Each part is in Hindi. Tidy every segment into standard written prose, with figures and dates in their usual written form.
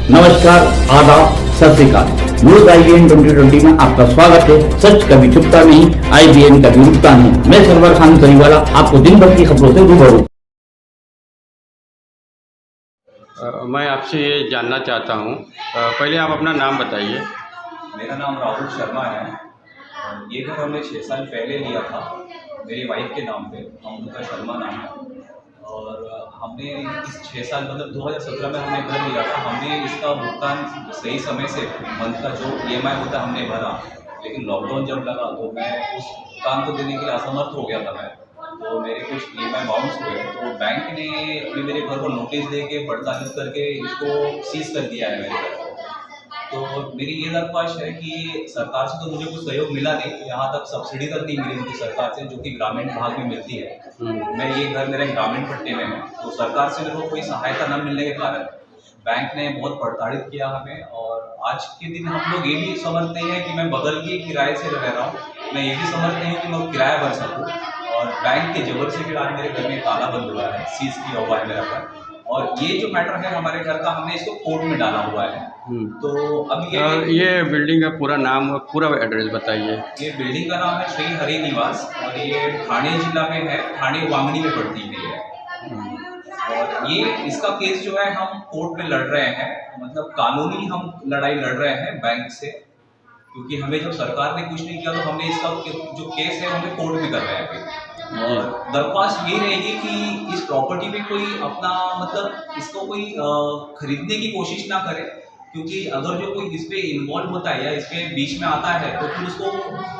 नमस्कार, आदाब, सत श्री अकाल। न्यूज IBN 2020 में आपका स्वागत है। सच कभी छुपता नहीं, IBN कभी रुकता नहीं। मैं सरवर खान तरीवाला आपको दिन भर की खबरों से रूबरू। मैं आपसे ये जानना चाहता हूँ, पहले आप अपना नाम बताइए। मेरा नाम राहुल शर्मा है। ये घर हमने 6 साल पहले लिया था मेरी वाइफ के नाम पे, अमृता शर्मा नाम है। और हमने इस 6 साल मतलब 2017 में हमने घर लिया था। हमने इसका भुगतान सही समय से मंथ का जो EMI होता हमने भरा, लेकिन लॉकडाउन जब लगा तो मैं उस भुगतान को देने के लिए असमर्थ हो गया था मैं। तो मेरे कुछ EMI बाउंस हुए, तो बैंक ने अभी मेरे घर को नोटिस दे के पड़ताल करके इसको सीज कर दिया है मेरे घर को। तो मेरी ये दरख्वास्त है कि सरकार से तो मुझे कुछ सहयोग मिला नहीं, यहाँ तक सब्सिडी तक नहीं मिली मुझे सरकार से, जो कि ग्रामीण भाग में मिलती है। मैं ये घर मेरे ग्रामीण पट्टे में है, तो सरकार से मेरे को कोई सहायता न मिलने के कारण बैंक ने बहुत प्रताड़ित किया हमें। और आज के दिन हम लोग ये भी समझते हैं कि मैं बगल के किराए से रह रहा हूँ, मैं ये भी समझते हैं कि मैं किराया भर सकूँ, और बैंक के जबर से भी आज मेरे घर में ताला बंद हुआ है, सीज किया हुआ है मेरा घर। और ये जो मैटर है हमारे घर का, हमने इसको कोर्ट में डाला हुआ है। तो अब ये बिल्डिंग का पूरा नाम और पूरा एड्रेस बताइए। ये बिल्डिंग का नाम है श्री हरि निवास, और ये ठाणे जिला में है, ठाणे वांगनी में पड़ती है ये। और ये इसका केस जो है हम कोर्ट में लड़ रहे हैं, मतलब कानूनी हम लड़ाई लड़ रहे हैं बैंक से, क्योंकि हमें जब सरकार ने कुछ नहीं किया तो हमने इसका जो केस है हमें कोर्ट में कर रहे हैं अभी। और दरख्वास्त ये रहेगी कि इस प्रॉपर्टी में कोई अपना मतलब इसको कोई खरीदने की कोशिश ना करे, क्योंकि अगर जो कोई इस पे इन्वॉल्व होता है या इसके बीच में आता है तो फिर उसको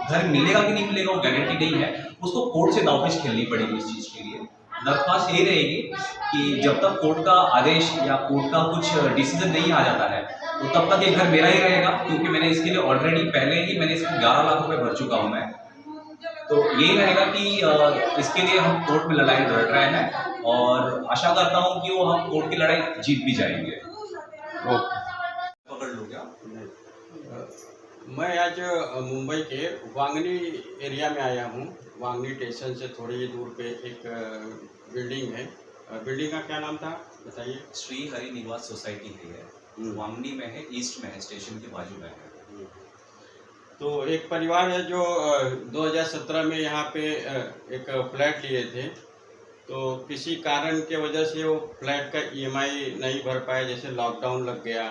घर मिलेगा कि नहीं मिलेगा वो गारंटी नहीं है, उसको कोर्ट से दावपेच खेलनी पड़ेगी इस चीज़ के लिए। दरख्वास्त ये रहेगी कि जब तक कोर्ट का आदेश या कोर्ट का कुछ डिसीजन नहीं आ जाता है तो तब तक ये घर मेरा ही रहेगा, क्योंकि मैंने इसके लिए ऑलरेडी पहले ही मैंने इसमें 11 लाख रुपए भर चुका हूँ मैं। तो यही रहेगा कि इसके लिए हम कोर्ट में लड़ाई लड़ रहे हैं, और आशा करता हूँ कि वो हम कोर्ट की लड़ाई जीत भी जाएंगे। पकड़ लो क्या? मैं आज मुंबई के वांगनी एरिया में आया हूँ। वांगनी स्टेशन से थोड़ी ही दूर पे एक बिल्डिंग है। बिल्डिंग का क्या नाम था बताइए? श्री हरि निवास सोसाइटी है, वांगनी में है, ईस्ट में है, स्टेशन के बाजू में है। तो एक परिवार है जो 2017 में यहाँ पे एक फ्लैट लिए थे, तो किसी कारण के वजह से वो फ्लैट का EMI नहीं भर पाए। जैसे लॉकडाउन लग गया,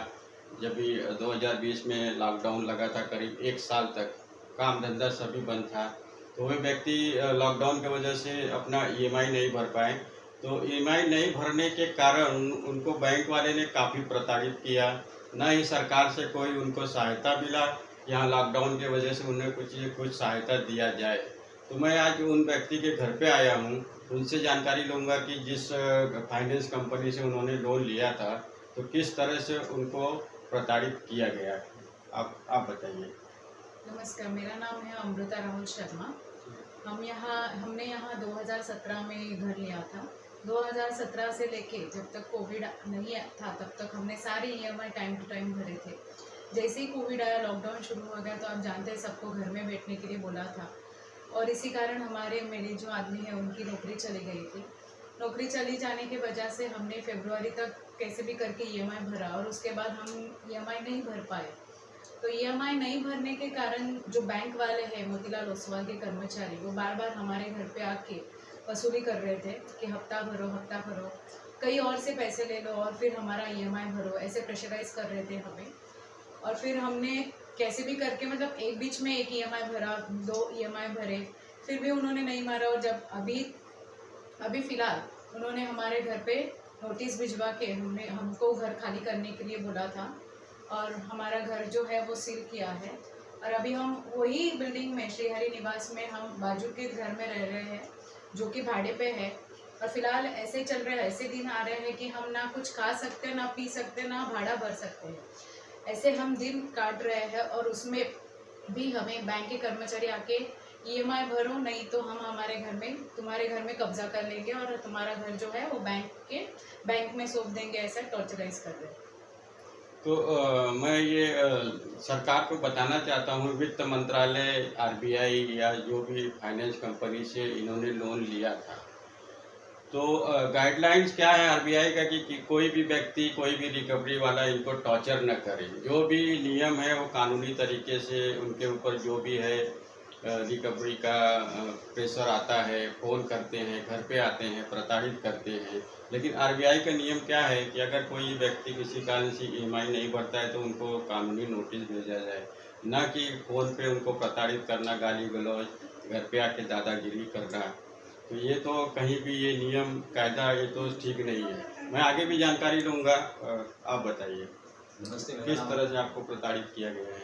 जब भी 2020 में लॉकडाउन लगा था, करीब 1 साल तक काम धंधा सभी बंद था, तो वे व्यक्ति लॉकडाउन की वजह से अपना EMI नहीं भर पाए। तो EMI नहीं भरने के कारण उनको बैंक वाले ने काफ़ी प्रताड़ित किया, न ही सरकार से कोई उनको सहायता मिला, यहाँ लॉकडाउन की वजह से उन्हें कुछ सहायता दिया जाए। तो मैं आज उन व्यक्ति के घर पे आया हूँ, उनसे जानकारी लूँगा कि जिस फाइनेंस कंपनी से उन्होंने लोन लिया था तो किस तरह से उनको प्रताड़ित किया गया। आप बताइए। नमस्कार, मेरा नाम है अमृता राहुल शर्मा। हमने यहाँ 2017 में घर लिया था। 2017 से लेके जब तक कोविड नहीं था तब तक हमने सारे EMI टाइम टू टाइम भरे थे। जैसे ही कोविड आया, लॉकडाउन शुरू हो गया, तो आप जानते हैं सबको घर में बैठने के लिए बोला था, और इसी कारण मेरे जो आदमी है उनकी नौकरी चली गई थी। नौकरी चली जाने की वजह से हमने फरवरी तक कैसे भी करके EMI भरा, और उसके बाद हम EMI नहीं भर पाए। तो EMI नहीं भरने के कारण जो बैंक वाले हैं, मोतीलाल ओसवाल के कर्मचारी, वो बार बार हमारे घर पे आके वसूली कर रहे थे कि हफ्ता भरो, कहीं और से पैसे ले लो और फिर हमारा EMI भरो, ऐसे प्रेशराइज कर रहे थे हमें। और फिर हमने कैसे भी करके मतलब एक बीच में एक EMI भरा, 2 EMI भरे, फिर भी उन्होंने नहीं मारा। और जब अभी फ़िलहाल उन्होंने हमारे घर पे नोटिस भिजवा के हमको घर खाली करने के लिए बोला था, और हमारा घर जो है वो सील किया है। और अभी हम वही बिल्डिंग में श्री हरि निवास में हम बाजू के घर में रह रहे हैं, जो कि भाड़े पे है। और फिलहाल ऐसे चल रहे हैं, ऐसे दिन आ रहे हैं कि हम ना कुछ खा सकते, ना पी सकते, ना भाड़ा भर सकते हैं। ऐसे हम दिन काट रहे हैं, और उसमें भी हमें बैंक के कर्मचारी आके EMI भरो, नहीं तो हम तुम्हारे घर में कब्जा कर लेंगे और तुम्हारा घर जो है वो बैंक में सौंप देंगे, ऐसा टॉर्चराइज कर रहे हैं। तो मैं ये सरकार को बताना चाहता हूँ, वित्त मंत्रालय, RBI या जो भी फाइनेंस कंपनी से इन्होंने लोन लिया था, तो गाइडलाइंस क्या है आरबीआई का कि कोई भी व्यक्ति कोई भी रिकवरी वाला इनको टॉर्चर न करे। जो भी नियम है वो कानूनी तरीके से उनके ऊपर जो भी है रिकवरी का प्रेशर आता है, फ़ोन करते हैं, घर पे आते हैं, प्रताड़ित करते हैं। लेकिन आरबीआई का नियम क्या है कि अगर कोई व्यक्ति किसी कारण से ईएमआई नहीं भरता है तो उनको कानूनी नोटिस भेजा जाए, ना कि फ़ोन पे उनको प्रताड़ित करना, गाली गलौज, घर पे आके दादागिरी करना। तो ये तो कहीं भी ये नियम कायदा ये तो ठीक नहीं है। मैं आगे भी जानकारी लूँगा, आप बताइए नमस्ते, मेरा किस नाम तरह से आपको प्रताड़ित किया गया है?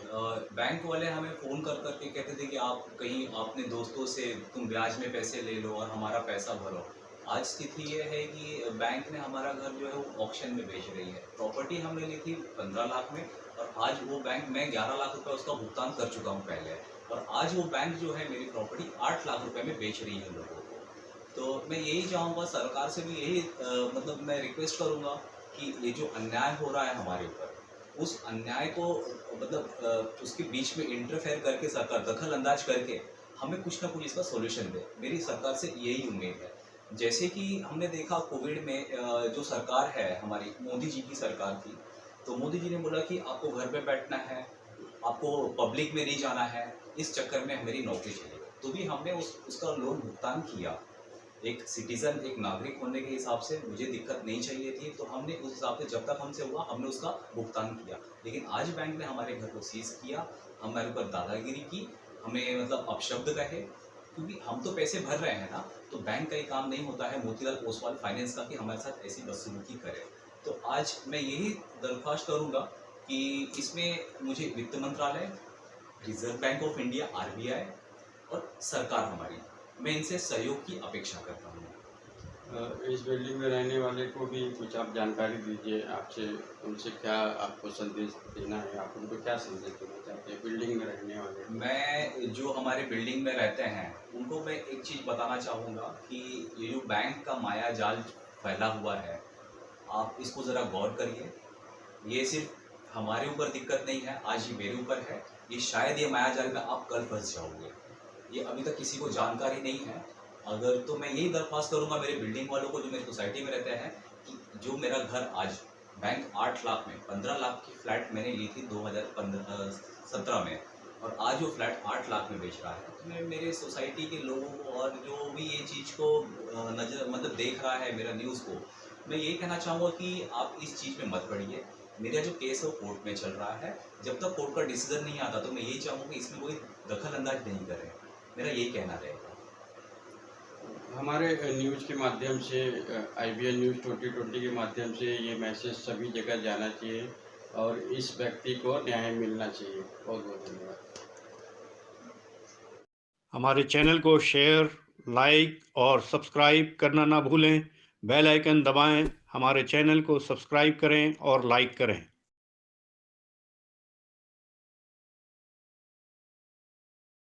बैंक वाले हमें फ़ोन कर करके कहते थे कि आप कहीं अपने दोस्तों से तुम ब्याज में पैसे ले लो और हमारा पैसा भरो। आज स्थिति ये है कि बैंक ने हमारा घर जो है वो ऑक्शन में बेच रही है। प्रॉपर्टी हमने ली थी 15 लाख में और आज वो बैंक, मैं 11 लाख रुपए उसका भुगतान कर चुका हूँ पहले, और आज वो बैंक जो है मेरी प्रॉपर्टी 8 लाख रुपए में बेच रही है लोगों को। तो मैं यही चाहूँगा, सरकार से भी यही मतलब मैं रिक्वेस्ट करूँगा कि ये जो अन्याय हो रहा है हमारे ऊपर, उस अन्याय को मतलब उसके बीच में इंटरफेयर करके सरकार दखल अंदाज करके हमें कुछ ना कुछ इसका सॉल्यूशन दे। मेरी सरकार से यही उम्मीद है। जैसे कि हमने देखा कोविड में जो सरकार है हमारी, मोदी जी की सरकार थी, तो मोदी जी ने बोला कि आपको घर पे बैठना है, आपको पब्लिक में नहीं जाना है, इस चक्कर में मेरी नौकरी चली गई। तो भी हमने उसका लोन भुगतान किया। एक सिटीज़न, एक नागरिक होने के हिसाब से मुझे दिक्कत नहीं चाहिए थी, तो हमने उस हिसाब से जब तक हमसे हुआ हमने उसका भुगतान किया। लेकिन आज बैंक ने हमारे घर को सीज किया, हमारे ऊपर दादागिरी की, हमें मतलब अपशब्द कहे, क्योंकि हम तो पैसे भर रहे हैं ना। तो बैंक का ही काम नहीं होता है मोतीलाल ओसवाल फाइनेंस का कि हमारे साथ ऐसी बदसलूकी करे। तो आज मैं यही दरख्वास्त करूँगा कि इसमें मुझे वित्त मंत्रालय, reserve bank of India, RBI और सरकार हमारी, मैं इनसे सहयोग की अपेक्षा करता हूँ। इस बिल्डिंग में रहने वाले को भी कुछ आप जानकारी दीजिए, आपसे उनसे क्या आपको संदेश देना है, आप उनको क्या संदेश देना चाहते हैं बिल्डिंग में रहने वाले? मैं जो हमारे बिल्डिंग में रहते हैं उनको मैं एक चीज़ बताना चाहूँगा कि ये जो बैंक का माया जाल फैला हुआ है, आप इसको ज़रा गौर करिए। ये सिर्फ हमारे ऊपर दिक्कत नहीं है, आज ये मेरे ऊपर है। ये शायद ये माया जाल में आप कल फंस जाओगे। ये अभी तक किसी को जानकारी नहीं है। अगर तो मैं यही दरख्वास्त करूंगा मेरे बिल्डिंग वालों को जो मेरी सोसाइटी में रहते हैं कि जो मेरा घर आज बैंक 8 लाख में, 15 लाख की फ्लैट मैंने ली थी 2017 में, और आज वो फ्लैट 8 लाख में बेच रहा है। तो मैं मेरे सोसाइटी के लोगों को और जो भी ये चीज़ को नज़र मतलब देख रहा है मेरा न्यूज़ को, मैं यही कहना चाहूँगा कि आप इस चीज़ में मत पड़िए। मेरा जो केस है वो कोर्ट में चल रहा है। जब तक कोर्ट का डिसीजन नहीं आता तो मैं यही चाहूँगा कि इसमें कोई दखल अंदाज नहीं करें। मेरा यही कहना रहेगा। हमारे न्यूज़ के माध्यम से, IBN न्यूज़ 2020 के माध्यम से ये मैसेज सभी जगह जाना चाहिए और इस व्यक्ति को न्याय मिलना चाहिए। बहुत बहुत धन्यवाद। हमारे चैनल को शेयर, लाइक और सब्सक्राइब करना ना भूलें। बेल आइकन दबाएं, हमारे चैनल को सब्सक्राइब करें और लाइक करें।